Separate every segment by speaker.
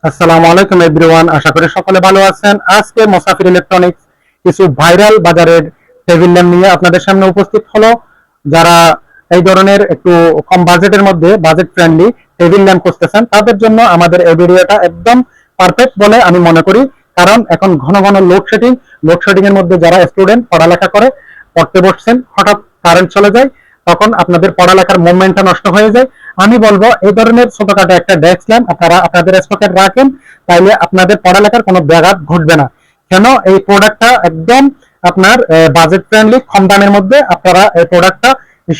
Speaker 1: আসসালামু আলাইকুম এভরিওয়ান, আশা করি সকলে ভালো আছেন। আজকে মোসাফির ইলেকট্রনিক্স কিছু ভাইরাল বাজারের টেবিল ল্যাম্প নিয়ে আপনাদের সামনে উপস্থিত হলো। যারা এই ধরনের একটু কম বাজেটের মধ্যে বাজেট ফ্রেন্ডলি টেবিল ল্যাম্প খুঁজতেছেন তাদের জন্য আমাদের এই ভিডিওটা একদম পারফেক্ট বলে আমি মনে করি। কারণ এখন ঘন ঘন লোডশেডিং এর মধ্যে যারা স্টুডেন্ট পড়ালেখা করে পড়তে বসছেন, হঠাৎ কারেন্ট চলে যায়, তখন আপনাদের পড়ালেখার মোমেন্টটা নষ্ট হয়ে যায়। আমি বলবো এই ধরনের ছোটখাটো একটা ডেস্ক ল্যাম্প আপনারা আপনাদের স্টকে রাখেন, তাইলে আপনাদের পড়ালেখার কোনো ব্যাঘাত ঘটবে না। কেন এই প্রোডাক্টটা একদম আপনার বাজেট ফ্রেন্ডলি, কম দামের মধ্যে আপনারা এই প্রোডাক্টটা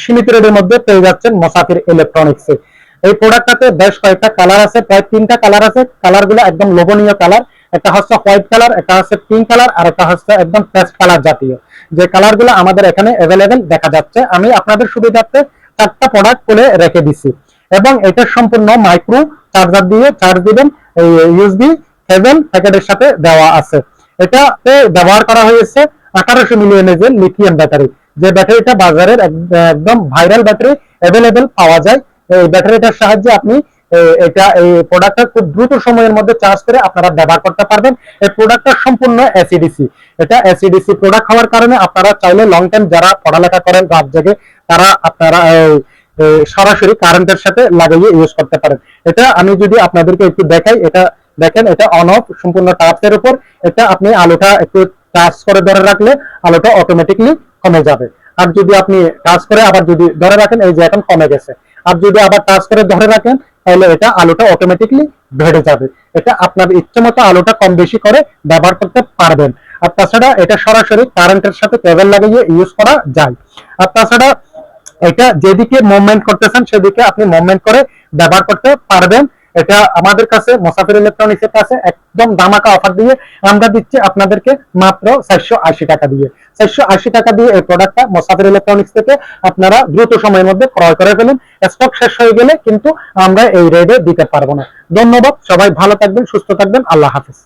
Speaker 1: সীমিত রেটের মধ্যে পেয়ে যাচ্ছেন মোসাফির ইলেকট্রনিক্সে। এই প্রোডাক্টটাতে বেশ কয়েকটা কালার আছে, প্রায় 3টা কালার আছে। কালারগুলো একদম লোভনীয় কালার। একটা হচ্ছে হোয়াইট কালার, একটা হচ্ছে পিঙ্ক কালার, আর একটা হচ্ছে একদম পেস্ট কালার জাতীয়। যে কালারগুলো আমাদের এখানে অ্যাভেলেবেল দেখা যাচ্ছে, আমি আপনাদের সুবিধার্থে 4টা প্রোডাক্ট খুলে রেখে দিছি। এবং এটা সম্পূর্ণ মাইক্রো চার্জার দিয়ে চার্জ দিবেন, এই ইউএসবি কেবল প্যাকেটের সাথে দেওয়া আছে। এটাতে ব্যবহার করা হয়েছে 1800 মিলি এমএএইচ লিথিয়াম ব্যাটারি। যে ব্যাটারিটা বাজারের একদম ভাইরাল ব্যাটারি, অ্যাভেলেবেল পাওয়া যায়। এই ব্যাটারিটার সাহায্যে আপনি এই প্রোডাক্টটা খুব দ্রুত সময়ের মধ্যে চার্জ করে আপনারা ব্যবহার করতে পারবেন। এই প্রোডাক্টটা সম্পূর্ণ এসিডিসি। এটা এসিডিসি প্রোডাক্ট হওয়ার কারণে আপনারা চাইলে লং টাইম যারা পড়ালেখা করেন রাত জেগে, তারা আপনারা সরাসরি কারেন্টের সাথে লাগিয়ে ইউজ করতে পারেন। এটা আমি যদি আপনাদেরকে একটু দেখাই, এটা দেখেন, এটা অন অফ সম্পূর্ণ টাচের উপর। এটা আপনি আলোটা একটু টাচ করে ধরে রাখলে আলোটা অটোমেটিকলি কমে যাবে। আর যদি আপনি টাচ করে আবার যদি ধরে রাখেন, এই যে এখন কমে গেছে। আর যদি আবার টাচ করে ধরে রাখেন, তাহলে এটা আলোটা অটোমেটিকলি বেড়ে যাবে। এটা আপনার ইচ্ছে মতো আলোটা কম বেশি করে ব্যবহার করতে পারবেন। আর তাছাড়া এটা সরাসরি কারেন্টের সাথে কেবল লাগিয়ে ইউজ করা যায়। আর তাছাড়া এটা যেদিকে মুভমেন্ট করতেছেন সেদিকে আপনি মুভমেন্ট করে ব্যবহার করতে পারবেন। এটা আমাদের কাছে মোসাফির ইলেকট্রনিক্স এর কাছে একদম দামাকা অফার দিয়ে আমরা দিচ্ছি আপনাদেরকে মাত্র 480 টাকা দিয়ে। 480 টাকা দিয়ে এই প্রোডাক্টটা মোসাফির ইলেকট্রনিক্স থেকে আপনারা দ্রুত সময়ের মধ্যে ক্রয় করে ফেলুন। স্টক শেষ হয়ে গেলে কিন্তু আমরা এই রেটে দিতে পারবো না। ধন্যবাদ, সবাই ভালো থাকবেন, সুস্থ থাকবেন, আল্লাহ হাফেজ।